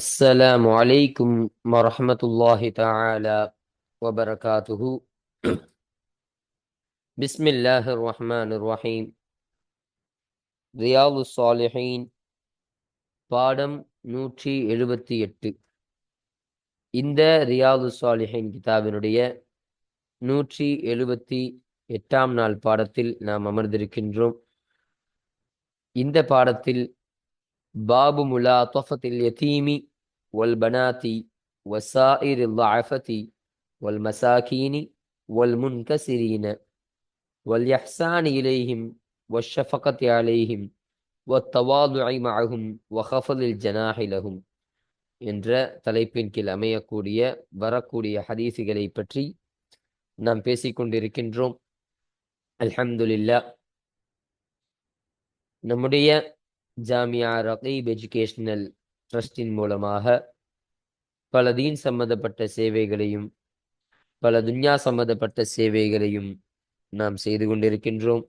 السلام عليكم ورحمة الله تعالى وبركاته. بسم الله الرحمن الرحيم. ரியாது சாலிஹீன் பாடம் 178. இந்த ரியாது சாலிஹீன் கிதாபினுடைய 178ஆம் நாள் பாடத்தில் நாம் அமர்ந்திருக்கின்றோம். இந்த பாடத்தில் பாபு முலாத்தஃபத்தில் யதீமி வல் பனாதி வசாயிரில் ضعஃபதி வல் மசாகீனி வல் முன்கசிரீன والإحسان إليهم والشفقة عليهم والتواضع معهم وخفض الجناح لهم என்ற தலைப்பின் கீழ் அமையக்கூடிய வரக்கூடிய ஹதீசுகளை பற்றி நாம் பேசிக்கொண்டிருக்கின்றோம். அல்ஹம்துலில்லாஹ். நம்முடைய ஜாமியா ரகீப் எஜுகேஷனல் ட்ரஸ்டின் மூலமாக பல தீன் சம்பந்தப்பட்ட சேவைகளையும் பல துன்யா சம்பந்தப்பட்ட சேவைகளையும் நாம் செய்து கொண்டிருக்கின்றோம்.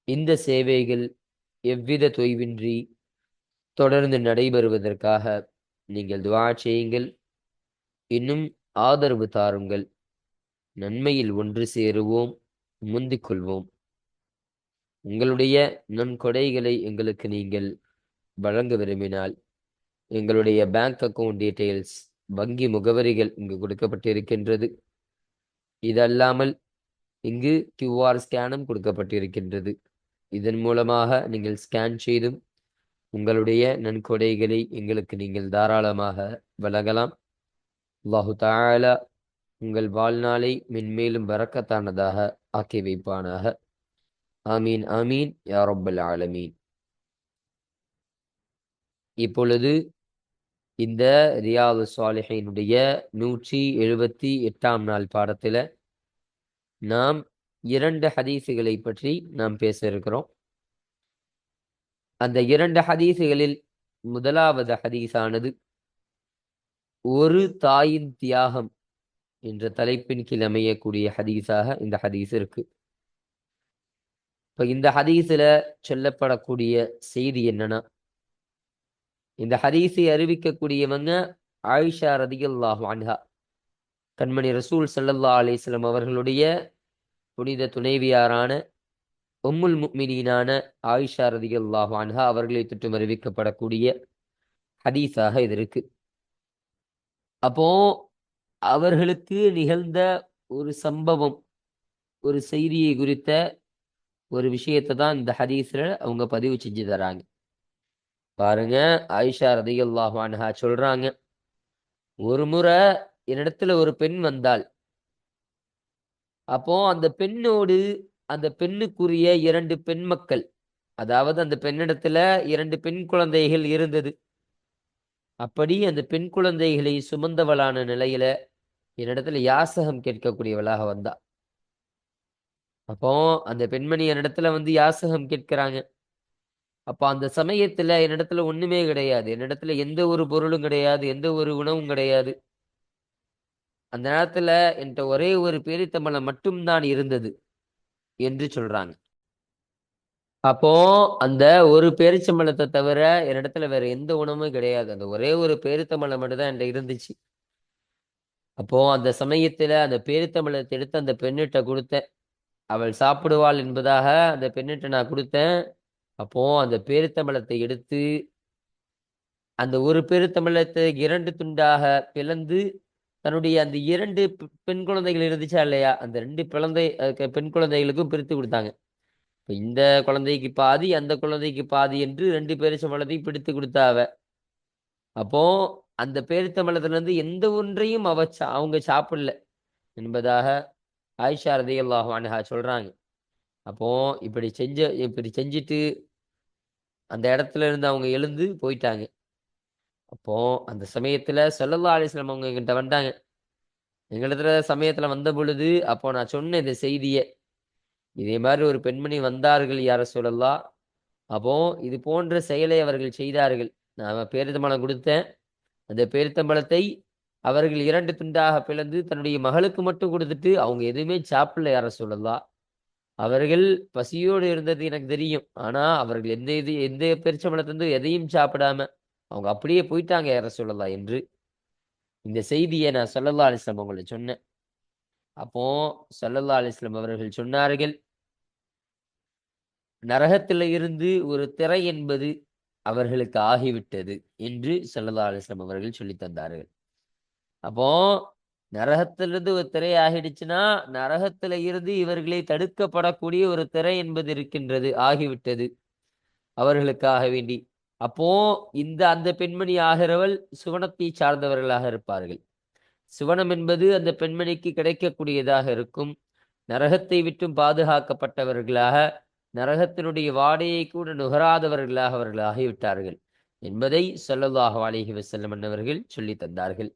இந்த சேவைகள் எவ்வித தொய்வின்றி தொடர்ந்து நடைபெறுவதற்காக நீங்கள் துஆ செய்யுங்கள், இன்னும் ஆதரவு தாருங்கள். நன்மையில் ஒன்று சேருவோம், முந்திக் கொள்வோம். உங்களுடைய நன்கொடைகளை எங்களுக்கு நீங்கள் வழங்க விரும்பினால் எங்களுடைய பேங்க் அக்கவுண்ட் டீட்டெயில்ஸ், வங்கி முகவரிகள் இங்கு கொடுக்கப்பட்டிருக்கின்றது. இதல்லாமல் இங்கு QR ஸ்கேனும் கொடுக்கப்பட்டிருக்கின்றது. இதன் மூலமாக நீங்கள் ஸ்கேன் செய்தும் உங்களுடைய நன்கொடைகளை எங்களுக்கு நீங்கள் தாராளமாக வழங்கலாம். அல்லாஹு தஆலா உங்கள் வாழ்நாளை மென்மேலும் பரக்கத்தானதாக ஆக்கி வைப்பானாக. ஆமீன் ஆமீன் யா ரப்பல் ஆலமீன். இப்பொழுது இந்த ரியாது சாலிஹீனுடைய 178ஆம் நாள் பாடத்தில் நாம் 2 ஹதீசுகளை பற்றி நாம் பேச இருக்கிறோம். அந்த 2 ஹதீசுகளில் முதலாவது ஹதீஸானது ஒரு தாயின் தியாகம் என்ற தலைப்பின் கீழ் அமையக்கூடிய ஹதீஸாக இந்த ஹதீஸ் இருக்கு. இப்ப இந்த ஹதீஸ்ல சொல்லப்படக்கூடிய செய்தி என்னன்னா, இந்த ஹதீஸை அறிவிக்கக்கூடியவங்க ஆயிஷா ரதியல்லாஹு அன்ஹா, கண்மணி ரசூல் ஸல்லல்லாஹு அலைஹி வஸல்லம் அவர்களுடைய புனித துணைவியாரான உம்முல் முஃமினீனான ஆயிஷா ரதியல்லாஹு அன்ஹா அவர்களை தொற்றும் அறிவிக்கப்படக்கூடிய ஹதீஸாக இது இருக்கு. அப்போ அவர்களுக்கு நிகழ்ந்த ஒரு சம்பவம், ஒரு செய்தியை குறித்த ஒரு விஷயத்தை தான் இந்த ஹதீஸ்ல அவங்க பதிவு செஞ்சு தராங்க. பாருங்க, ஆயிஷா ரதியல்லாஹு அன்ஹா சொல்றாங்க, ஒரு முறை என்னிடத்துல ஒரு பெண் வந்தாள். அப்போ அந்த பெண்ணோடு அந்த பெண்ணுக்குரிய 2 பெண் மக்கள், அதாவது அந்த பெண்ணிடத்துல 2 பெண் குழந்தைகள் இருந்தது. அப்படி அந்த பெண் குழந்தைகளை சுமந்தவளான நிலையில என்னிடத்துல யாசகம் கேட்கக்கூடியவளாக வந்தா. அப்போ அந்த பெண்மணி என்னிடத்துல வந்து யாசகம் கேட்கிறாங்க. அப்ப அந்த சமயத்துல என்னிடத்துல ஒண்ணுமே கிடையாது, என்னிடத்துல எந்த ஒரு பொருளும் கிடையாது, எந்த ஒரு உணவும் கிடையாது. அந்த நேரத்துல என்கிட்ட ஒரே ஒரு பேரித்தம்பழம் மட்டும்தான் இருந்தது என்று சொல்றாங்க. அப்போ அந்த ஒரு பேரிச்சம்பழத்தை தவிர என்னிடத்துல வேற எந்த உணவும் கிடையாது, அந்த ஒரே ஒரு பேரித்தம்பழம் மட்டும் தான் என்கிட்ட இருந்துச்சு. அப்போ அந்த சமயத்துல அந்த பேரித்தம்பழத்தை எடுத்து அந்த பெண்ணிட்ட கொடுத்தேன். அவள் சாப்பிடுவாள் என்பதாக அந்த பெண்ணிட்ட நான் கொடுத்தேன். அப்போ அந்த பேரித்தம்பழத்தை எடுத்து அந்த ஒரு பேரித்தம்பழத்தை 2 துண்டாக பிளந்து தன்னுடைய அந்த 2 பெண் குழந்தைகள் இருந்துச்சா இல்லையா, அந்த 2 பெண் குழந்தைகளுக்கும் பிரித்து கொடுத்தாங்க. இப்ப இந்த குழந்தைக்கு பாதி, அந்த குழந்தைக்கு பாதி என்று 2 பேரிச்சம்பழத்தையும் பிடித்து கொடுத்தா அவ. அப்போ அந்த பேரித்தம்பழத்துல இருந்து எந்த ஒன்றையும் அவங்க சாப்பிடல என்பதாக ஆயிஷா ரலியல்லாஹு அன்ஹா சொல்றாங்க. அப்போ இப்படி செஞ்சுட்டு அந்த இடத்துல இருந்து அவங்க எழுந்து போயிட்டாங்க. அப்போ அந்த சமயத்துல ஸல்லல்லாஹு அலைஹி வஸல்லம் அவங்க என்கிட்ட வந்தாங்க. எங்களிடத்துல சமயத்துல வந்த பொழுது அப்போ நான் சொன்னேன் இந்த செய்திய. இதே மாதிரி ஒரு பெண்மணி வந்தார்கள் யா ரசூலல்லாஹ். அப்போ இது போன்ற செயலை அவர்கள் செய்தார்கள். நான் பேரித்தம்பழம் கொடுத்தேன். அந்த பேரித்தம்பழத்தை அவர்கள் 2 துண்டாக பிளந்து தன்னுடைய மகளுக்கு மட்டும் கொடுத்துட்டு அவங்க எதுவுமே சாப்பிடல யா ரசூலல்லாஹ். அவர்கள் பசியோடு இருந்தது எனக்கு தெரியும். ஆனா அவர்கள் எந்த பேரிச்சம்பழத்திலிருந்து எதையும் சாப்பிடாம அவங்க அப்படியே போயிட்டாங்க யார சொல்லலாம் என்று இந்த செய்தியை நான் ஸல்லல்லாஹு அலைஹி வஸல்லம் அவங்களை சொன்னேன். அப்போ ஸல்லல்லாஹு அலைஹி வஸல்லம் அவர்கள் சொன்னார்கள், நரகத்தில இருந்து ஒரு திரை என்பது அவர்களுக்கு ஆகிவிட்டது என்று ஸல்லல்லாஹு அலைஹி வஸல்லம் அவர்கள் சொல்லித் தந்தார்கள். அப்போ நரகத்திலிருந்து ஒரு திரை ஆகிடுச்சுன்னா, நரகத்தில இருந்து இவர்களை தடுக்கப்படக்கூடிய ஒரு திரை என்பது இருக்கின்றது, ஆகிவிட்டது அவர்களுக்காக வேண்டி. அப்போ அந்த பெண்மணி ஆகிறவள் சுவனத்தை சார்ந்தவர்களாக இருப்பார்கள். சுவனம் என்பது அந்த பெண்மணிக்கு கிடைக்கக்கூடியதாக இருக்கும். நரகத்தை விட்டும் பாதுகாக்கப்பட்டவர்களாக, நரகத்தினுடைய வாடையை கூட நுகராதவர்களாக அவர்கள் ஆகிவிட்டார்கள் என்பதை ஸல்லல்லாஹு அலைஹி வஸல்லம் அன்னவர்கள் சொல்லித் தந்தார்கள்.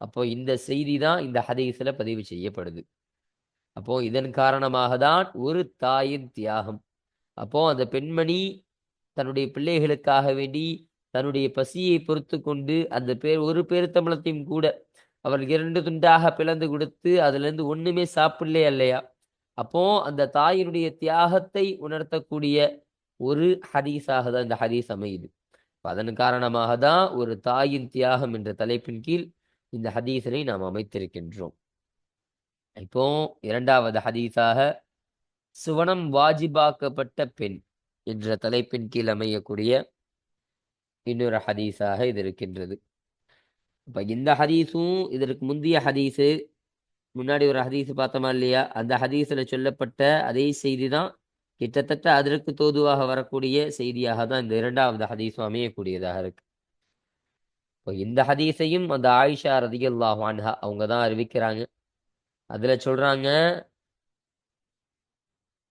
அப்போ இந்த செய்தி தான் இந்த ஹதீஸ்ல பதிவு செய்யப்படுது. அப்போ இதன் காரணமாக தான் ஒரு தாயின் தியாகம். அப்போ அந்த பெண்மணி தன்னுடைய பிள்ளைகளுக்காக வேண்டி தன்னுடைய பசியை பொறுத்துக்கொண்டு அந்த ஒரு பேரித்தம்பழத்தையும் கூட அவர் 2 துண்டாக பிளந்து கொடுத்து அதிலிருந்து ஒண்ணுமே சாப்பிடலே இல்லையா? அப்போ அந்த தாயினுடைய தியாகத்தை உணர்த்தக்கூடிய ஒரு ஹதீஸாக தான் இந்த ஹதீஸ் அமையுது. அதன் காரணமாக தான் ஒரு தாயின் தியாகம் என்ற தலைப்பின் கீழ் இந்த ஹதீஸினை நாம் அமைத்திருக்கின்றோம். இப்போ 2வது ஹதீஸாக சுவனம் வாஜிபாக்கப்பட்ட பெண் என்ற தலைப்பின் கீழ் அமையக்கூடிய இன்னொரு ஹதீஸாக இது இருக்கின்றது. இப்ப இந்த ஹதீஸும் இதற்கு முந்தைய ஹதீஸு, முன்னாடி ஒரு ஹதீஸ் பார்த்தோமா இல்லையா? அந்த ஹதீஸ்ல சொல்லப்பட்ட அதே செய்தி தான் கிட்டத்தட்ட அதற்கு தோதுவாக வரக்கூடிய செய்தியாக தான் இந்த 2வது ஹதீஸும் அமையக்கூடியதாக இருக்கு. இப்போ இந்த ஹதீஸையும் அந்த ஆயிஷா ரதியல்லாஹு அன்ஹா அவங்க தான் அறிவிக்கிறாங்க. அதுல சொல்றாங்க,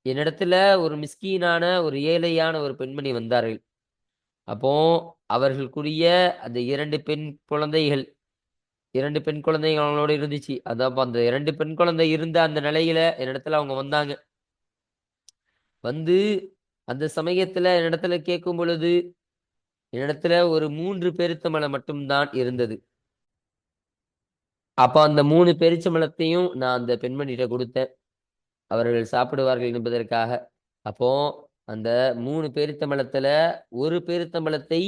என்னிடத்துல ஒரு மிஸ்கீனான ஒரு ஏழையான ஒரு பெண்மணி வந்தார்கள். அப்போ அவர்களுக்குரிய அந்த 2 பெண் குழந்தைகள் 2 பெண் குழந்தைகள் அவங்களோட இருந்துச்சு. அதான் அந்த 2 பெண் குழந்தை இருந்த அந்த நிலையில என்னிடத்துல அவங்க வந்தாங்க. வந்து அந்த சமயத்துல என்னிடத்துல கேட்கும் பொழுது, என்னிடத்துல ஒரு 3 பேரித்தம்பழம் மட்டும் தான் இருந்தது. அப்ப அந்த 3 பேரிச்சம்பழத்தையும் நான் அந்த பெண்மணிட்ட குடுத்தேன். அவர்கள் சாப்பிடுவார்கள் என்பதற்காக. அப்போ அந்த 3 பேரித்தம்பழத்துல ஒரு பேரித்தம்பழத்தை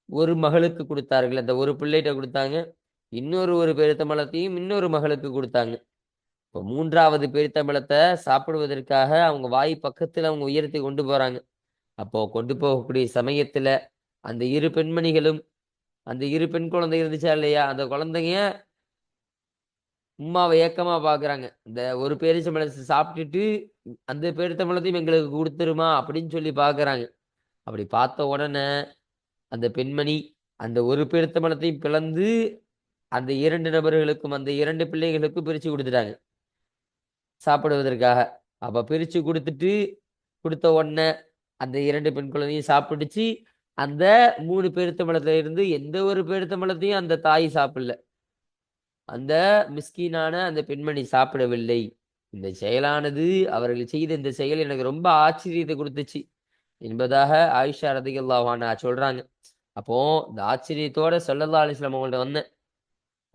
ஒரு மகளுக்கு குடுத்தார்கள். அந்த ஒரு பிள்ளைட்ட குடுத்தாங்க. ஒரு பேரித்தம்பழத்தையும் இன்னொரு மகளுக்கு குடுத்தாங்க. இப்போ 3வது பேரித்தம்பழத்த சாப்பிடுவதற்காக அவங்க வாய் பக்கத்துல அவங்க உயர்த்தி கொண்டு போறாங்க. அப்போ கொண்டு போகக்கூடிய சமயத்துல அந்த 2 பெண்மணிகளும் அந்த 2 பெண் குழந்தை இருந்துச்சா இல்லையா? அந்த குழந்தைங்க உம்மாவ ஏக்கமா பார்க்குறாங்க. இந்த ஒரு பேரீச்சம்பழத்த சாப்பிட்டுட்டு, அந்த பேரித்தம்பழத்தையும் எங்களுக்கு குடுத்துருமா அப்படின்னு சொல்லி பார்க்குறாங்க. அப்படி பார்த்த உடனே அந்த பெண்மணி அந்த ஒரு பேரித்தம்பழத்தையும் பிளந்து அந்த 2 நபர்களுக்கும், அந்த 2 பிள்ளைகளுக்கும் பிரிச்சு குடுத்துட்டாங்க. சாப்பிடுவதற்காக. அப்ப பிரிச்சு குடுத்துட்டு, குடுத்த உடனே அந்த 2 பெண் குழந்தையும் சாப்பிட்டுச்சு. அந்த 3 பேரித்தம்பழத்துல இருந்து எந்த ஒரு பேரித்தம்பழத்தையும் அந்த தாய் சாப்பிடல. அந்த மிஸ்கீனான அந்த பெண்மணி சாப்பிடவில்லை. இந்த செயலானது அவர்கள் செய்த இந்த செயல் எனக்கு ரொம்ப ஆச்சரியத்தை குடுத்துச்சு என்பதாக ஆயிஷா ரலியல்லாஹு அன்ஹா சொல்றாங்க. அப்போ இந்த ஆச்சரியத்தோட ஸல்லல்லாஹு அலைஹி வஸல்லம் அவங்கள்ட்ட வந்தேன்.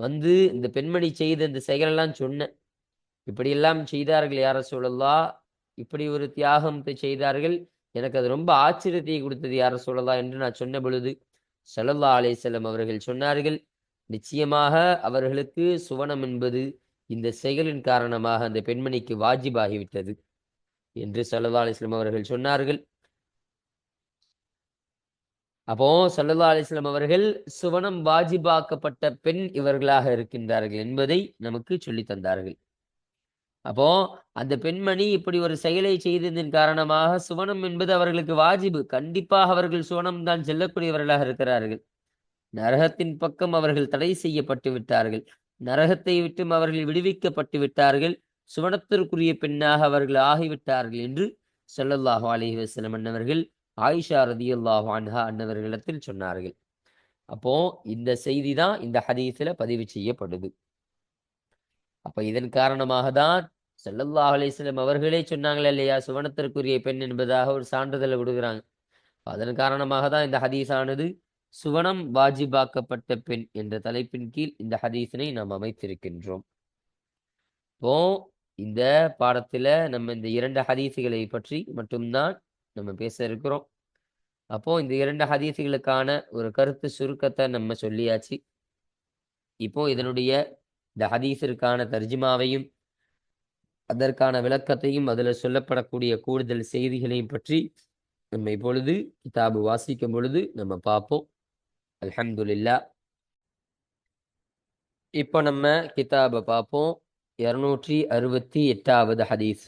வந்து இந்த பெண்மணி செய்த இந்த செயலெல்லாம் சொன்னேன். இப்படியெல்லாம் செய்தார்கள் யா ரசூலல்லாஹ். இப்படி ஒரு தியாகத்தை செய்தார்கள். எனக்கு அது ரொம்ப ஆச்சரியத்தை குடுத்தது யா ரசூலல்லாஹ் என்று நான் சொன்ன பொழுது, ஸல்லல்லாஹு அலைஹி வஸல்லம் அவர்கள் சொன்னார்கள், நிச்சயமாக அவர்களுக்கு சுவனம் என்பது இந்த செயலின் காரணமாக அந்த பெண்மணிக்கு வாஜிபாகிவிட்டது என்று ஸல்லல்லாஹு அலைஹி வஸல்லம் அவர்கள் சொன்னார்கள். அப்போ ஸல்லல்லாஹு அலைஹி வஸல்லம் அவர்கள் சுவனம் வாஜிபாக்கப்பட்ட பெண் இவர்களாக இருக்கின்றார்கள் என்பதை நமக்கு சொல்லித் தந்தார்கள். அப்போ அந்த பெண்மணி இப்படி ஒரு செயலை செய்ததின் காரணமாக சுவனம் என்பது அவர்களுக்கு வாஜிபு. கண்டிப்பாக அவர்கள் சுவனம் தான் செல்லக்கூடியவர்களாக இருக்கிறார்கள். நரகத்தின் பக்கம் அவர்கள் தடை செய்யப்பட்டு விட்டார்கள். நரகத்தை விட்டும் அவர்கள் விடுவிக்கப்பட்டு விட்டார்கள். சுவனத்திற்குரிய பெண்ணாக அவர்கள் ஆகிவிட்டார்கள் என்று ஸல்லல்லாஹு அலைஹி வஸல்லம் அன்னவர்கள் ஆயிஷா ரதியல்லாஹு அன்ஹா அன்னவர்களிடத்தில் சொன்னார்கள். அப்போ இந்த செய்தி தான் இந்த ஹதீஸ்ல பதிவு செய்யப்படுது. அப்ப இதன் காரணமாக தான் ஸல்லல்லாஹு அலைஹி வஸல்லம் அவர்களே சொன்னாங்களே இல்லையா, சுவனத்திற்குரிய பெண் என்பதாக ஒரு சான்றிதழை குடுக்குறாங்க. அதன் காரணமாக தான் இந்த ஹதீஸானது சுவனம் வாஜிபாக்கப்பட்ட பெண் என்ற தலைப்பின் கீழ் இந்த ஹதீஸினை நாம் அமைத்திருக்கின்றோம். இப்போ இந்த பாடத்துல நம்ம இந்த 2 ஹதீஸுகளை பற்றி மட்டும்தான் நம்ம பேச இருக்கிறோம். அப்போ இந்த 2 ஹதீஸுகளுக்கான ஒரு கருத்து சுருக்கத்தை நம்ம சொல்லியாச்சு. இப்போ இதனுடைய இந்த ஹதீஸிற்கான தர்ஜுமாவையும் அதற்கான விளக்கத்தையும் அதில் சொல்லப்படக்கூடிய கூடுதல் செய்திகளையும் பற்றி நம்ம இப்பொழுது கிதாபு வாசிக்கும் பொழுது நம்ம பார்ப்போம். அல்ஹம்துலில்லாஹ். இப்போ நம்ம கிதாபை பார்ப்போம். 268வது ஹதீஸ்.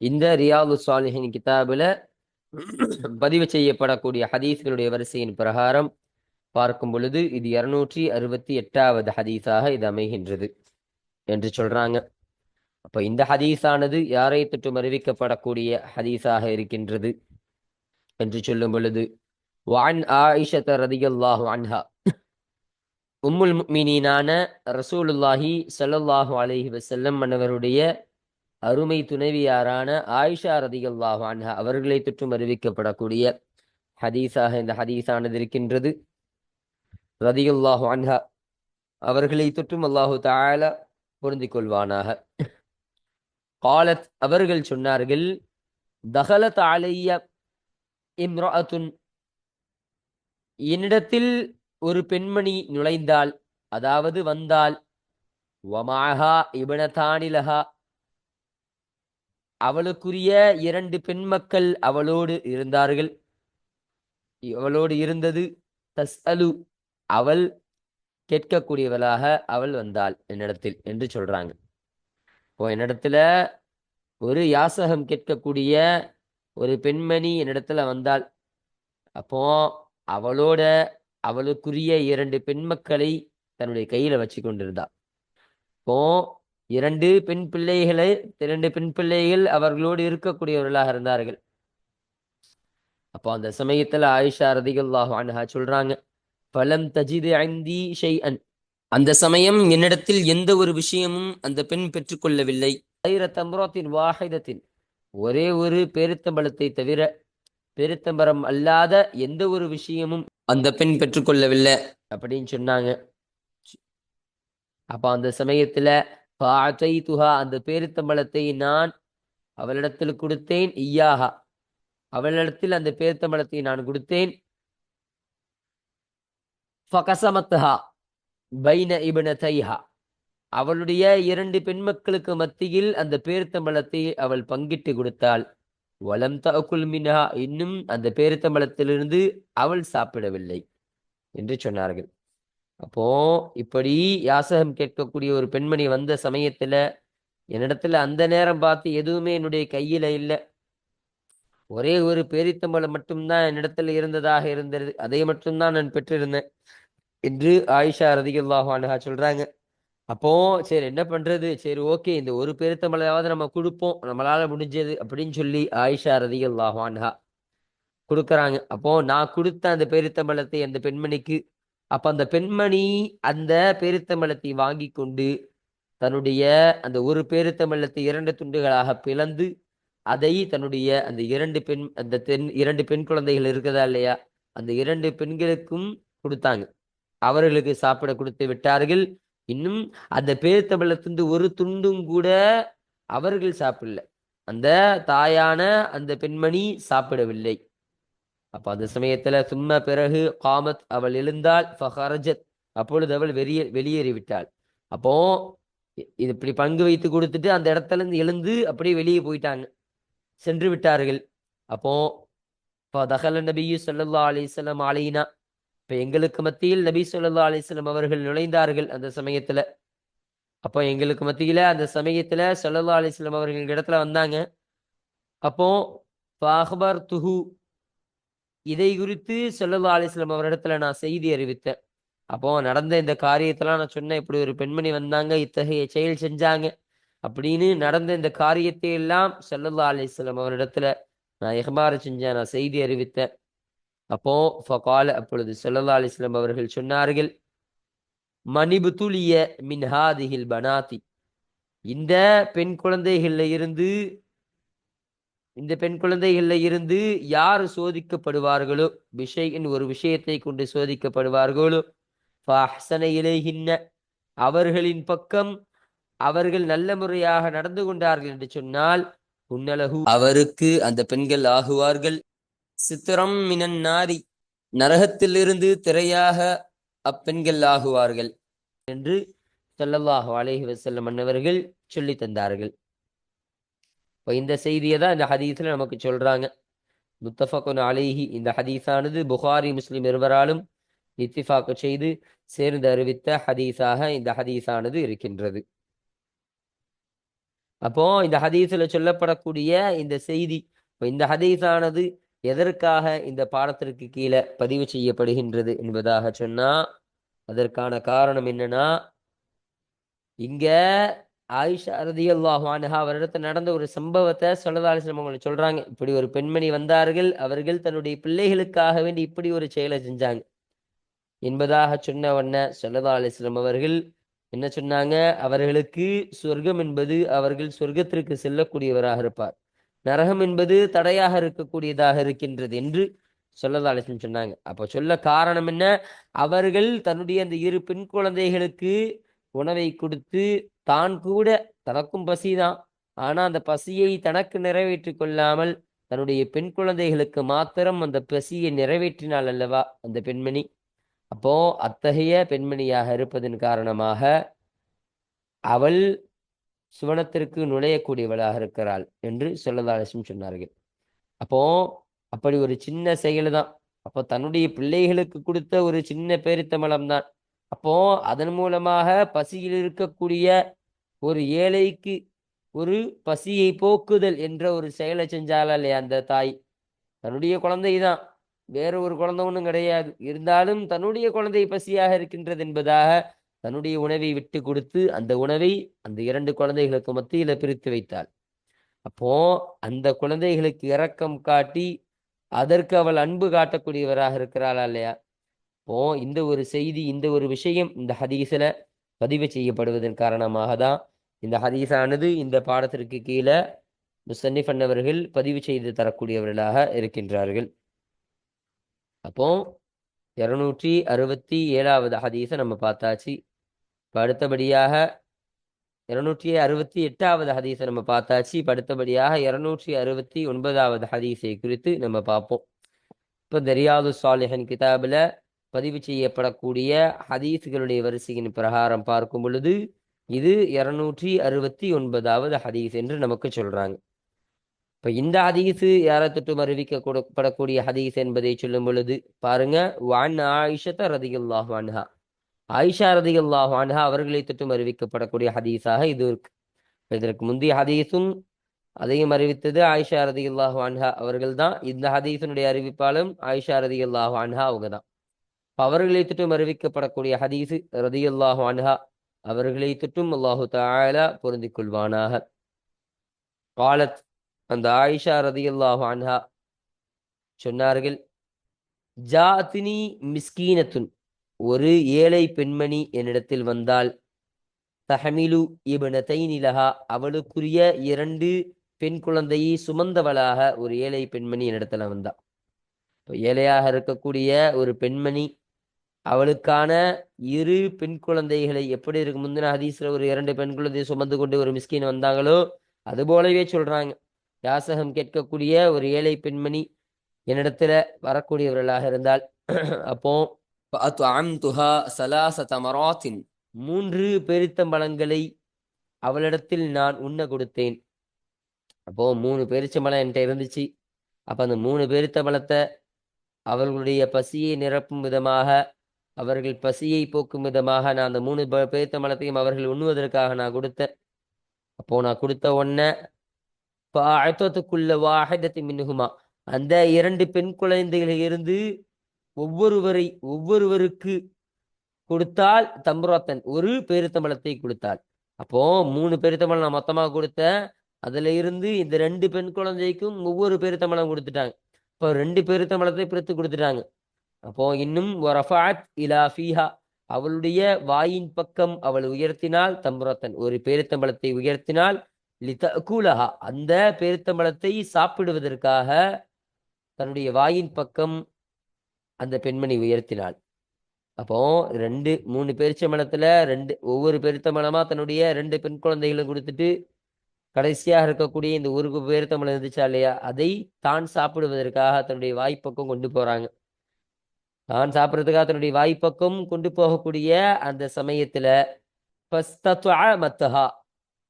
இந்த ரியாது சாலிஹின் கிதாபில் பதிவு செய்யப்படக்கூடிய ஹதீஸ்களுடைய வரிசையின் பிரகாரம் பார்க்கும் பொழுது இது 268வது ஹதீஸாக இது அமைகின்றது என்று சொல்றாங்க. அப்ப இந்த ஹதீஸானது யாரை தொற்றும் அறிவிக்கப்படக்கூடிய ஹதீஸாக இருக்கின்றது என்று சொல்லும் பொழுது வான் ஆயிஷத ரதியல்லாஹு அன்ஹா, உம்முல் முஃமினீனான ரசூலுல்லாஹி ஸல்லல்லாஹு அலைஹி வஸல்லம் மன்னவருடைய அருமை துணைவியாரான ஆயிஷா ரதியல்லாஹு அன்ஹா அவர்களை தொற்றும் அறிவிக்கப்படக்கூடிய ஹதீஸாக இந்த ஹதீஸானது இருக்கின்றது. ரதியல்லாஹு அன்ஹா அவர்களை தொற்றும் அல்லாஹு தஆலா பொருந்திக் கொள்வானாக. காலத் அவர்கள் சொன்னார்கள், தகலத் அலைய இம்ரஅத்துன், என்னிடத்தில் ஒரு பெண்மணி நுழைந்தாள், அதாவது வந்தாள். வமாஹா இப்னதானிலஹா, அவளுக்குரிய 2 பெண் மக்கள் அவளோடு இருந்தார்கள், அவளோடு இருந்தது. தஸ்அலு, அவள் கேட்கக்கூடியவளாக அவள் வந்தாள் என்னிடத்தில் என்று சொல்றாங்க. இப்போ என்னிடத்துல ஒரு யாசகம் கேட்கக்கூடிய ஒரு பெண்மணி என்னிடத்துல வந்தாள். அப்போ அவளோட அவளுக்குரிய 2 பெண் மக்களை தன்னுடைய கையில வச்சு கொண்டிருந்தாள். இப்போ 2 பெண் பிள்ளைகள் அவர்களோடு இருக்கக்கூடியவர்களாக இருந்தார்கள். அப்போ அந்த சமயத்துல ஆயிஷா ரதியல்லாஹு அன்ஹா சொல்றாங்க, ஃபலம் தஜிது இந்தி ஷைஅன், அந்த சமயம் என்னிடத்தில் எந்த ஒரு விஷயமும் அந்த பெண் பெற்றுக்கொள்ளவில்லை. தம்ராத்தின் வாஹிதத்தின், ஒரே ஒரு பேரித்தம்பளத்தை தவிர பேரித்தம்பரம் அல்லாத எந்த ஒரு விஷயமும் அந்த பெண் பெற்றுக்கொள்ளவில்லை அப்படின்னு சொன்னாங்க. அப்ப அந்த சமயத்துல துஹா, அந்த பேரித்தம்பளத்தை நான் அவளிடத்தில் கொடுத்தேன். ஐயாஹா, அவளிடத்தில் அந்த பேரித்தம்பளத்தை நான் கொடுத்தேன். ஃபகஸமத்ஹா பைன இப்னதைஹா, அவளுடைய 2 பெண் மக்களுக்கு மத்தியில் அந்த பேரித்தம்பளத்தை அவள் பங்கிட்டு கொடுத்தாள். வலம் தஅகுல் மின்ஹா, இன்னும் அந்த பேரித்தம்பளத்திலிருந்து அவள் சாப்பிடவில்லை என்று சொன்னார்கள். அப்போ இப்படி யாசகம் கேட்கக்கூடிய ஒரு பெண்மணி வந்த சமயத்துல என்னிடத்துல அந்த நேரம் பார்த்து எதுவுமே என்னுடைய கையில இல்லை, ஒரே ஒரு பேரித்தம்பளம் மட்டும்தான் என்னிடத்துல இருந்ததாக இருந்தது, அதை மட்டும்தான் நான் பெற்றிருந்தேன் என்று ஆயிஷா ரதியல்லாஹு அன்ஹா சொல்றாங்க. அப்போ சரி என்ன பண்றது, சரி ஓகே, இந்த ஒரு பேரித்தம்பளமாவது நம்ம கொடுப்போம், நம்மளால முடிஞ்சது அப்படின்னு சொல்லி ஆயிஷா ரதியல்லாஹு அன்ஹா கொடுக்கறாங்க. அப்போ நான் கொடுத்த அந்த பேரித்தம்பளத்தை அந்த பெண்மணிக்கு, அப்ப அந்த பெண்மணி அந்த பேரித்தம்பளத்தை வாங்கி கொண்டு தன்னுடைய அந்த ஒரு பேரித்தம்பளத்தை 2 துண்டுகளாக பிளந்து அதை தன்னுடைய அந்த 2 பெண் குழந்தைகள் இருக்குதா இல்லையா, அந்த 2 பெண்களுக்கும் கொடுத்தாங்க. அவர்களுக்கு சாப்பிட கொடுத்து விட்டார்கள். இன்னும் அந்த பேரித்தம்பளத்திலிருந்து ஒரு துண்டும் கூட அவர்கள் சாப்பிடல, அந்த தாயான அந்த பெண்மணி சாப்பிடவில்லை. அப்ப அந்த சமயத்துல சும்மா பிறகு காமத், அவள் எழுந்தாள். ஃபஹரஜத், அப்பொழுது அவள் வெளியேறிவிட்டாள். அப்போ இது இப்படி பங்கு வைத்து கொடுத்துட்டு அந்த இடத்துல இருந்து எழுந்து அப்படியே வெளியே போயிட்டாங்க, சென்று விட்டார்கள். அப்போ தகல நபி ஸல்லல்லாஹு அலைஹி வஸல்லம் அலைனா, இப்ப எங்களுக்கு மத்தியில் நபி ஸல்லல்லாஹு அலைஹி வஸல்லம் அவர்கள் நுழைந்தார்கள் அந்த சமயத்துல. அப்போ எங்களுக்கு மத்தியில அந்த சமயத்துல ஸல்லல்லாஹு அலைஹி வஸல்லம் அவர்கள் இடத்துல வந்தாங்க. அப்போ ஃபஅக்பர்துஹு, இதை குறித்து ஸல்லல்லாஹு அலைஹி வஸல்லம் அவரிடத்துல நான் செய்தி அறிவித்தேன். அப்போ நடந்த இந்த காரியத்தெல்லாம் நான் சொன்னேன், இப்படி ஒரு பெண்மணி வந்தாங்க, இத்தகைய செயல் செஞ்சாங்க அப்படின்னு நடந்த இந்த காரியத்தை எல்லாம் ஸல்லல்லாஹு அலைஹி வஸல்லம் அவரிடத்துல நான் இஹ்பார் செஞ்சேன், நான் செய்தி அறிவித்தேன். அப்போ ஃபகால, அப்பொழுது ஸல்லல்லாஹு அலைஹி வஸல்லம் அவர்கள் சொன்னார்கள், மனிபுதுலிய மின் ஹாதிஹில் பனாதி, இந்த பெண் குழந்தைகள்ல இருந்து யார் சோதிக்கப்படுவார்களோ, விஷயின் ஒரு விஷயத்தை கொண்டு சோதிக்கப்படுவார்களோ, ஃபஅஹ்ஸன இலைஹின்ன, அவர்களின் பக்கம் அவர்கள் நல்ல முறையாக நடந்து கொண்டார்கள் என்று சொன்னால், உன்னலகு, அவருக்கு அந்த பெண்கள் ஆகுவார்கள். சித்திரம் மினன் நாரி, நரகத்திலிருந்து திரையாக அப்பெண்கள் ஆகுவார்கள் என்று ஸல்லல்லாஹு அலைஹி வஸல்லம் அன்னவர்கள் சொல்லி தந்தார்கள். இப்போ இந்த செய்தியை தான் இந்த ஹதீஸ்ல நமக்கு சொல்றாங்க. முத்தஃபகுன் அலைஹி, இந்த ஹதீஸானது புகாரி முஸ்லிம் இருவராலும் இத்திஃபாக்கு செய்து சேர்ந்து அறிவித்த ஹதீஸாக இந்த ஹதீஸானது இருக்கின்றது. அப்போ இந்த ஹதீஸ்ல சொல்லப்படக்கூடிய இந்த செய்தி, இந்த ஹதீஸானது எதற்காக இந்த பாடத்திற்கு கீழே பதிவு செய்யப்படுகின்றது என்பதாக சொன்னா, அதற்கான காரணம் என்னன்னா, இங்க ஆயிஷா ரதியல்லாஹு அன்ஹா அவரிடத்துல நடந்த ஒரு சம்பவத்தை ஸல்லல்லாஹு அலைஹி வஸல்லம் அவங்க சொல்றாங்க. இப்படி ஒரு பெண்மணி வந்தார்கள், அவர்கள் தன்னுடைய பிள்ளைகளுக்காக வேண்டி இப்படி ஒரு செயலை செஞ்சாங்க என்பதாக சொன்ன உடனே ஸல்லல்லாஹு அலைஹி வஸல்லம் அவர்கள் என்ன சொன்னாங்க, அவர்களுக்கு சொர்க்கம் என்பது அவர்கள் சொர்க்கத்திற்கு செல்லக்கூடியவராக இருப்பார், நரகம் என்பது தடையாக இருக்கக்கூடியதாக இருக்கின்றது என்று ஸல்லல்லாஹு அலைஹி வஸல்லம் சொன்னாங்க. அப்போ சொல்ல காரணம் என்ன, அவர்கள் தன்னுடைய அந்த இரு பெண் குழந்தைகளுக்கு உணவை கொடுத்து, தான் கூட தனக்கும் பசிதான், ஆனா அந்த பசியை தனக்கு நிறைவேற்றிக் கொள்ளாமல் தன்னுடைய பெண் குழந்தைகளுக்கு மாத்திரம் அந்த பசியை நிறைவேற்றினாள் அல்லவா அந்த பெண்மணி. அப்போ அத்தகைய பெண்மணியாக இருப்பதன் காரணமாக அவள் சுவனத்திற்கு நுழையக்கூடியவளாக இருக்கிறாள் என்று ஸல்லல்லாஹு அலைஹி வஸல்லம் சொன்னார்கள். அப்போ அப்படி ஒரு சின்ன செயல் தான், அப்போ தன்னுடைய பிள்ளைகளுக்கு கொடுத்த ஒரு சின்ன பேரித்தம்பழம் தான். அப்போ அதன் மூலமாக பசியில் இருக்கக்கூடிய ஒரு ஏழைக்கு ஒரு பசியை போக்குதல் என்ற ஒரு செயலை செஞ்சாலா இல்லையா அந்த தாய். தன்னுடைய குழந்தை தான், வேற ஒரு குழந்தை ஒன்றும் கிடையாது, இருந்தாலும் தன்னுடைய குழந்தை பசியாக இருக்கின்றது என்பதாக தன்னுடைய உணவை விட்டு கொடுத்து அந்த உணவை அந்த இரண்டு குழந்தைகளுக்கு மத்தியில பிரித்து வைத்தாள். அப்போ அந்த குழந்தைகளுக்கு இரக்கம் காட்டி அதற்கு அவள் அன்பு காட்டக்கூடியவராக இருக்கிறாளா இல்லையா. இப்போ இந்த ஒரு செய்தி, இந்த ஒரு விஷயம் இந்த ஹதீஸ்ல பதிவு செய்யப்படுவதன் காரணமாக தான் இந்த ஹதீஸானது இந்த பாடத்திற்கு கீழே முஸன்னிஃப் அன்னவர்கள் பதிவு செய்து தரக்கூடியவர்களாக இருக்கின்றார்கள். அப்போ 267வது ஹதீஸை நம்ம பார்த்தாச்சு. இப்போ அடுத்தபடியாக 268வது ஹதீஸை நம்ம பார்த்தாச்சு. இப்போ அடுத்தபடியாக 269வது ஹதீஸை குறித்து நம்ம பார்ப்போம். இப்போ இந்த ரியாது ஸாலிஹின் கிதாபில் பதிவு செய்யப்படக்கூடிய ஹதீஸ்களுடைய வரிசையின் பிரகாரம் பார்க்கும் பொழுது இது 269வது ஹதீஸ் என்று நமக்கு சொல்றாங்க. இப்போ இந்த ஹதீஸு யாரை தொட்டும் அறிவிக்கப்படக்கூடிய ஹதீஸ் என்பதை சொல்லும் பொழுது பாருங்க, வான் ஆயிஷத ரதியல்லாஹு அன்ஹா, ஆயிஷா ரதியல்லாஹு அன்ஹா அவர்களை தொட்டும் அறிவிக்கப்படக்கூடிய ஹதீஸாக இது இருக்கு. இதற்கு முந்தைய ஹதீஸும் அதையும் அறிவித்தது ஆயிஷா ரதியல்லாஹு அன்ஹா அவர்கள் தான். இந்த ஹதீஸினுடைய அறிவிப்பாலும் ஆயிஷா ரதியல்லாஹு அன்ஹா அவங்க தான். அவர்களை தொட்டும் அறிவிக்கப்படக்கூடிய ஹதீஸு ரதியல்லாஹு அன்ஹா அவர்களை தொட்டும் அல்லாஹு தஆலா பொருந்திக் கொள்வானாக. காலத், அந்த ஆயிஷா ரதியல்லாஹு அன்ஹா சொன்னார்கள், ஜாத்தினி மிஸ்கீனத்துன், ஒரு ஏழை பெண்மணி என்னிடத்தில் வந்தால், தஹமிலு இப்னதைனி லஹா, அவளுக்குரிய இரண்டு பெண் குழந்தையை சுமந்தவளாக ஒரு ஏழை பெண்மணி என்னிடத்துல வந்தா. இப்போ ஏழையாக இருக்கக்கூடிய ஒரு பெண்மணி அவளுக்கான இரு பெண் குழந்தைகளை, எப்படி இருக்கு முந்தின ஹதீஸ்ல ஒரு இரண்டு பெண் குழந்தையை சுமந்து கொண்டு ஒரு மிஸ்கின் வந்தாங்களோ அது போலவே சொல்றாங்க, யாசகம் கேட்கக்கூடிய ஒரு ஏழை பெண்மணி என்னிடத்துல வரக்கூடியவர்களாக இருந்தால், அப்போ மூன்று பேரித்தம்பழங்களை அவளிடத்தில் நான் உண்ண கொடுத்தேன். அப்போ 3 பேரிச்சம்பழம் என்கிட்ட இருந்துச்சு. அப்ப அந்த 3 பேரித்தம்பழத்தை அவர்களுடைய பசியை நிரப்பும் விதமாக, அவர்கள் பசியை போக்கும் விதமாக நான் அந்த 3 பேரித்தம்பழத்தையும் அவர்கள் உண்ணுவதற்காக நான் கொடுத்தேன். அப்போ நான் கொடுத்த உடனே மின்ஹுமா, அந்த 2 பெண் குழந்தைகளில் இருந்து ஒவ்வொருவருக்கு கொடுத்தால் தம்ரத்தன், ஒரு பேரித்தம்பழத்தை கொடுத்தாள். அப்போ 3 பேரித்தம்பழம் நான் மொத்தமாக கொடுத்தேன், அதுல இருந்து இந்த 2 பெண் குழந்தைக்கும் ஒவ்வொரு பேரித்தம்பழம் கொடுத்துட்டாங்க. இப்போ 2 பேரித்தம்பழத்தை பிரித்து கொடுத்துட்டாங்க. அப்போ இன்னும் வரஃபாத் இலா ஃபீஹா, அவளுடைய வாயின் பக்கம் அவள் உயர்த்தினால், தம்ரத்தன், ஒரு பேரித்தம்பழத்தை உயர்த்தினால், லிதகுலஹா, அந்த பேரித்தம்பழத்தை சாப்பிடுவதற்காக தன்னுடைய வாயின் பக்கம் அந்த பெண்மணி உயர்த்தினாள். அப்போ 3 பேரிச்சம்பழத்துல ஒவ்வொரு பேரித்தம்பழமா தன்னுடைய 2 பெண் குழந்தைகளும் கொடுத்துட்டு கடைசியாக இருக்கக்கூடிய இந்த ஒரு பேரித்தம்பழம் இருந்துச்சா இல்லையா, அதை தான் சாப்பிடுவதற்காக தன்னுடைய வாய்ப்பக்கம் கொண்டு போறாங்க. தான் சாப்பிட்றதுக்காக தன்னுடைய வாய்ப்பக்கம் கொண்டு போகக்கூடிய அந்த சமயத்துல ஃபஸ்தத்அ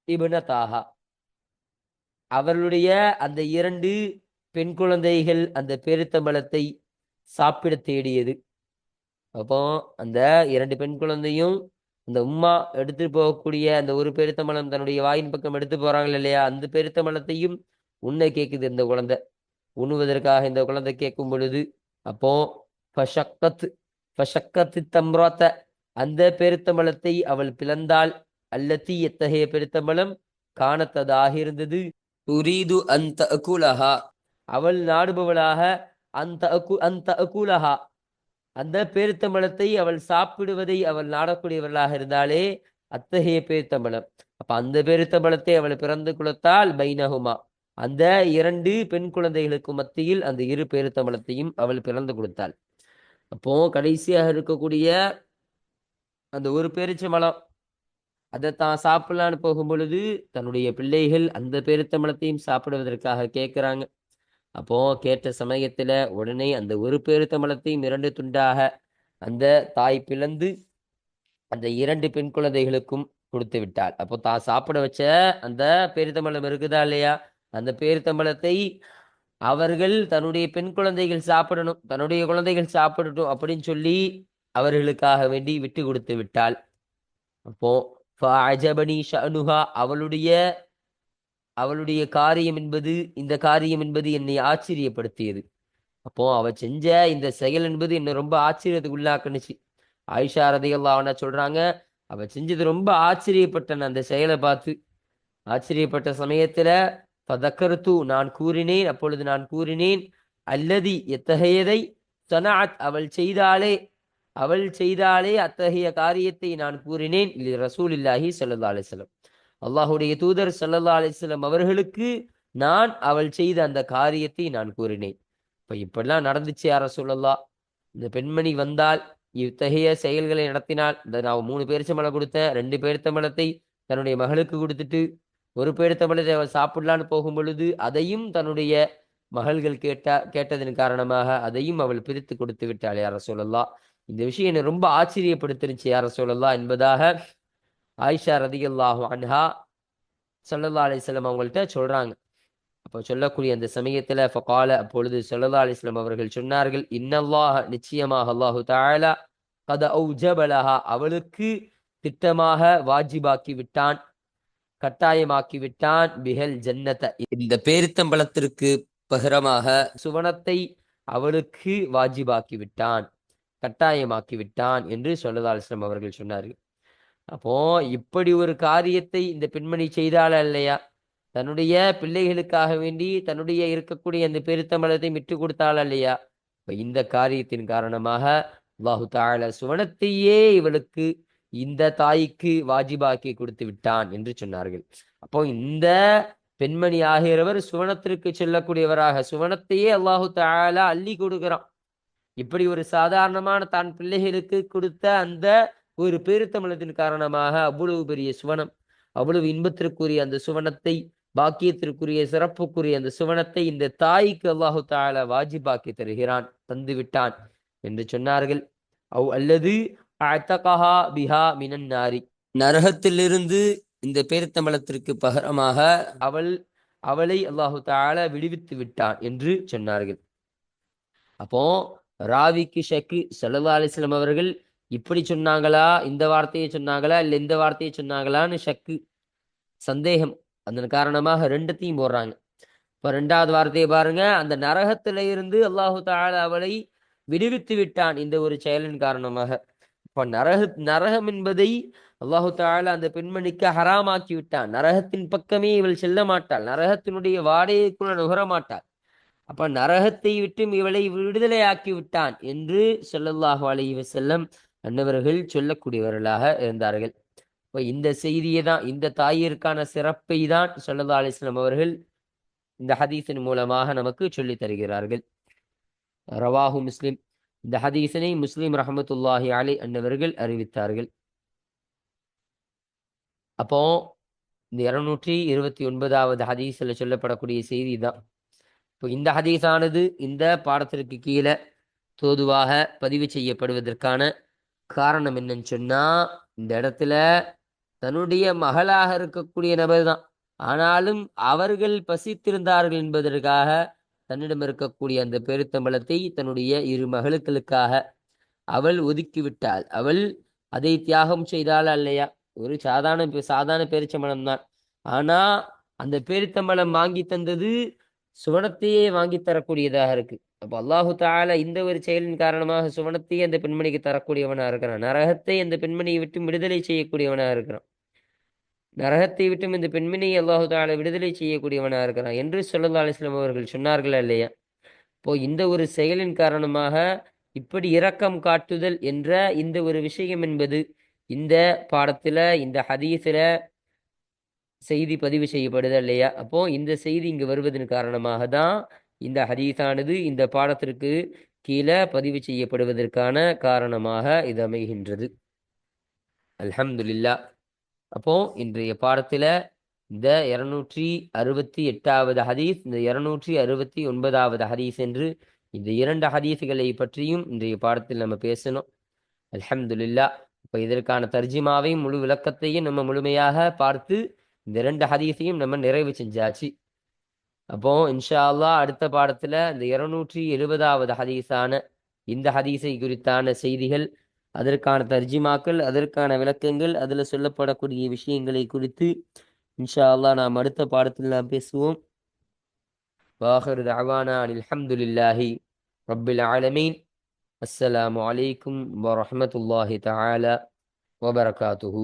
இப்னதாஹா, அவர்களுடைய அந்த 2 பெண் குழந்தைகள் அந்த பேரித்தம்பழத்தை சாப்பிட தேடியது. அப்போ அந்த 2 பெண் குழந்தையும் அந்த உம்மா எடுத்து போகக்கூடிய அந்த ஒரு பேரித்தம்பழம் தன்னுடைய வாயின் பக்கம் எடுத்து போறாங்க இல்லையா, அந்த பேரித்தம்பழத்தையும் உண்ண கேக்குது இந்த குழந்தை. உண்ணுவதற்காக இந்த குழந்தை கேட்கும் பொழுது, அப்போ ஃபஷக்கத் ஃபஷக்கத்து தம்ராத்த, அந்த பேரித்தம்பழத்தை அவள் பிளந்தாள். அல்லத்தி, எத்தகைய பெருத்தம்பழம், காணத்ததாக இருந்தது. துரீது அந்த அகுலஹா, அவள் நாடுபவளாக, அந்த அகுலஹா, அந்த பேரித்தம்பழத்தை அவள் சாப்பிடுவதை அவள் நாடக்கூடியவர்களாக இருந்தாலே அத்தகைய பேரித்தம்பழம். அப்ப அந்த பேரித்தம்பழத்தை அவள் பிறந்து குலத்தால் பைனகுமா, அந்த 2 பெண் குழந்தைகளுக்கு மத்தியில் அந்த 2 பேரித்தம்பழத்தையும் அவள் பிறந்து கொடுத்தாள். அப்போ கடைசியாக இருக்கக்கூடிய அந்த ஒரு பேரிச்சம்பழம், அதை தான் சாப்பிடலான்னு போகும் பொழுது தன்னுடைய பிள்ளைகள் அந்த பேரித்தம்பழத்தையும் சாப்பிடுவதற்காக கேட்கிறாங்க. அப்போ கேட்ட சமயத்துல உடனே அந்த ஒரு பேரித்தம்பழத்தையும் 2 துண்டாக அந்த தாய் பிளந்து அந்த 2 பெண் குழந்தைகளுக்கும் கொடுத்து விட்டாள். அப்போ தான் சாப்பிட வச்ச அந்த பேரித்தம்பழம் இருக்குதா இல்லையா, அந்த பேரித்தம்பழத்தை அவர்கள் தன்னுடைய பெண் குழந்தைகள் சாப்பிடணும், தன்னுடைய குழந்தைகள் சாப்பிடட்டும் அப்படின்னு சொல்லி அவர்களுக்காக வேண்டி விட்டு கொடுத்து விட்டாள். அப்போ ஃபஅஜபனி ஷஅனுஹா, அவளுடைய காரியம் என்பது, இந்த காரியம் என்பது என்னை ஆச்சரியப்படுத்தியது. அப்போ அவ செஞ்ச இந்த செயல் என்பது என்னை ரொம்ப ஆச்சரியத்துக்கு உள்ளாக்குனுச்சு. ஆயிஷா ரதியல்லாஹு அன்ஹா சொல்றாங்க, அவ செஞ்சது ரொம்ப ஆச்சரியப்பட்டன அந்த செயலை பார்த்து. ஆச்சரியப்பட்ட சமயத்துல ஃபதக்கர்து, நான் கூறினேன், அப்பொழுது நான் கூறினேன், அல்லதி, எத்தகையதை, சனஅத், அவள் செய்தாலே அத்தகைய காரியத்தை நான் கூறினேன், ரசூலில்லாஹி ஸல்லல்லாஹு அலைஹி வஸல்லம், அல்லாஹுடைய தூதர் ஸல்லல்லாஹு அலைஹி வஸல்லம் அவர்களுக்கு நான் அவள் செய்த அந்த காரியத்தை நான் கூறினேன். இப்ப இப்படிலாம் நடந்துச்சு யார சொல்லலாம். இந்த பெண்மணி வந்தால், இத்தகைய செயல்களை நடத்தினால், இந்த நான் 3 பேரிச்சம்பழம் கொடுத்தேன், 2 பேரித்தம்பழத்தை தன்னுடைய மகளுக்கு கொடுத்துட்டு, ஒரு பேரித்தம்பழத்தை அவள் சாப்பிடலான்னு போகும் பொழுது அதையும் தன்னுடைய மகள்கள் கேட்டதன் காரணமாக அதையும் அவள் பிரித்து கொடுத்து விட்டாள் யார சொல்லலாம். இந்த விஷயம் என்னை ரொம்ப ஆச்சரியப்படுத்திருச்சு யார சொல்லலாம் என்பதாக ஆயிஷா ரதியல்லாஹு அன்ஹா ஸல்லல்லாஹு அலைஹி வஸல்லம் அவங்கள்ட்ட சொல்றாங்க. அப்போ சொல்லக்கூடிய அந்த சமயத்துல ஃபகால, அப்பொழுது ஸல்லல்லாஹு அலைஹி வஸல்லம் அவர்கள் சொன்னார்கள், இன்னல்லாஹ, நிச்சயமாக அல்லாஹு தஆலா, கத அவுஜப லஹா, அவளுக்கு திட்டமாக வாஜிபாக்கி விட்டான், கட்டாயமாக்கி விட்டான், பிஹல் ஜன்னத, இந்த பேரித்தம்பழத்திற்கு பகரமாக சுவனத்தை அவளுக்கு வாஜிபாக்கி விட்டான், கட்டாயமாக்கி விட்டான் என்று ஸல்லல்லாஹு அலைஹி வஸல்லம் அவர்கள் சொன்னார்கள். அப்போ இப்படி ஒரு காரியத்தை இந்த பெண்மணி செய்தாளா இல்லையா, தன்னுடைய பிள்ளைகளுக்காக வேண்டி தன்னுடைய இருக்கக்கூடிய அந்த பெருத்தம்பழத்தை விட்டு கொடுத்தாளா இல்லையா, இப்ப இந்த காரியத்தின் காரணமாக அல்லாஹு தஆலா சுவனத்தையே இவளுக்கு, இந்த தாய்க்கு வாஜிபாக்கி கொடுத்து விட்டான் என்று சொன்னார்கள். அப்போ இந்த பெண்மணி ஆகிறவர் சுவனத்திற்கு செல்லக்கூடியவராக, சுவனத்தையே அல்லாஹு தஆலா அள்ளி கொடுக்கிறான். இப்படி ஒரு சாதாரணமான தான் பிள்ளைகளுக்கு கொடுத்த அந்த ஒரு பேரித்தம்பழத்தின் காரணமாக அவ்வளவு பெரிய சுவனம், அவ்வளவு இன்பத்திற்குரிய அந்த சுவனத்தை, பாக்கியத்திற்குரிய சிறப்புக்குரிய அந்த சுவனத்தை இந்த தாய்க்கு அல்லாஹு தஆலா வாஜிபாக்கி தருகிறான், தந்து விட்டான் என்று சொன்னார்கள். அல்லது அத்தகஹா பிஹா மினன் நாரி, நரகத்திலிருந்து இந்த பேரித்தம்பழத்திற்கு பகரமாக அவளை அல்லாஹு தஆலா விடுவித்து விட்டான் என்று சொன்னார்கள். அப்போ ராவிக்கு ஷக்கு, ஸல்லல்லாஹு அலைஹி வஸல்லம் அவர்கள் இப்படி சொன்னாங்களா, இந்த வார்த்தையை சொன்னாங்களா, இல்ல இந்த வார்த்தையை சொன்னாங்களான்னு ஷக்கு, சந்தேகம். அதன் காரணமாக 2த்தையும் போடுறாங்க. இப்ப 2வது வார்த்தையை பாருங்க, அந்த நரகத்தில இருந்து அல்லாஹு தஆலா அவளை விடுவித்து விட்டான் இந்த ஒரு செயலின் காரணமாக. இப்ப நரகம் என்பதை அல்லாஹு தஆலா அந்த பெண்மணிக்கு ஹராமாக்கி விட்டான். நரகத்தின் பக்கமே இவள் செல்ல மாட்டாள், நரகத்தினுடைய வாடையை கூட நுகர மாட்டாள். அப்ப நரகத்தை விட்டும் இவளை விடுதலையாக்கி விட்டான் என்று ஸல்லல்லாஹு அலைஹி வஸல்லம் அன்னவர்கள் சொல்லக்கூடியவர்களாக இருந்தார்கள். இப்ப இந்த செய்தியை தான், இந்த தாயிற்கான சிறப்பை தான் ஸல்லல்லாஹு அலைஹி வஸல்லம் அவர்கள் இந்த ஹதீஸின் மூலமாக நமக்கு சொல்லித் தருகிறார்கள். ரவாஹு முஸ்லிம், இந்த ஹதீஸினை முஸ்லிம் ரஹமத்துல்லாஹி அலைஹி அன்னவர்கள் அறிவித்தார்கள். அப்போ இந்த 229வது ஹதீஸ்ல சொல்லப்படக்கூடிய செய்தி தான். இப்போ இந்த ஹதீஸானது இந்த பாடத்திற்கு கீழே தோதுவாக பதிவு செய்யப்படுவதற்கான காரணம் என்னன்னு சொன்னா, இந்த இடத்துல தன்னுடைய மகளாக இருக்கக்கூடிய நபர் தான், ஆனாலும் அவர்கள் பசித்திருந்தார்கள் என்பதற்காக தன்னிடம் இருக்கக்கூடிய அந்த பெருத்தம்பலத்தை தன்னுடைய இரு மகளுக்களுக்காக அவள் ஒதுக்கிவிட்டாள். அவள் அதை தியாகம் செய்தாள் அல்லையா? ஒரு சாதாரண பேரிச்சம்பழம் தான். ஆனா அந்த பேரித்தம்பழம் வாங்கி தந்தது சுவனத்தையே வாங்கி தரக்கூடியதாக இருக்கு. அப்ப அல்லாஹு தாலா இந்த ஒரு செயலின் காரணமாக சுவனத்தையே அந்த பெண்மணிக்கு தரக்கூடியவனா இருக்கிறான். நரகத்தை அந்த பெண்மணியை விட்டு விடுதலை செய்யக்கூடியவனா இருக்கிறான். நரகத்தை விட்டும் இந்த பெண்மணியை அல்லாஹு தாலா விடுதலை செய்யக்கூடியவனா இருக்கிறான் என்று ஸல்லல்லாஹு அலைஹி வஸல்லம் அவர்கள் சொன்னார்கள் இல்லையா? இப்போ இந்த ஒரு செயலின் காரணமாக இப்படி இரக்கம் காட்டுதல் என்ற இந்த ஒரு விஷயம் என்பது இந்த பாடத்துல இந்த ஹதீஸ்ல செய்தி பதிவு செய்யப்படுது இல்லையா? அப்போ இந்த செய்தி இங்கு வருவதன் காரணமாக தான் இந்த ஹதீஸானது இந்த பாடத்திற்கு கீழே பதிவு செய்யப்படுவதற்கான காரணமாக இது அமைகின்றது. அல்ஹம்துலில்லாஹ். அப்போ இன்றைய பாடத்துல இந்த 268வது ஹதீஸ், இந்த 269வது ஹதீஸ் என்று இந்த இரண்டு ஹதீஸ்களை பற்றியும் இன்றைய பாடத்தில் நம்ம பேசணும். அல்ஹம்துலில்லாஹ். இப்போ இதற்கான தர்ஜிமாவையும் முழு விளக்கத்தையும் நம்ம முழுமையாக பார்த்து இந்த இரண்டு ஹதீஸையும் நம்ம நிறைவு செஞ்சாச்சு. அப்போ இன்ஷா அல்லாஹ் அடுத்த பாடத்துல இந்த 270வது ஹதீஸான இந்த ஹதீஸை குறித்தான செய்திகள், அதற்கான தர்ஜிமாக்கள், அதற்கான விளக்கங்கள், அதுல சொல்லப்படக்கூடிய விஷயங்களை குறித்து இன்ஷா அல்லாஹ் நாம் அடுத்த பாடத்தில் நாம் பேசுவோம். வாஹிரு தஅவானா அனில் ஹம்துலில்லாஹி ரப்பில் ஆலமீன். அஸ்ஸலாமு அலைக்கும் வரஹ்மத்துல்லாஹி தஆலா வபரகாத்துஹு.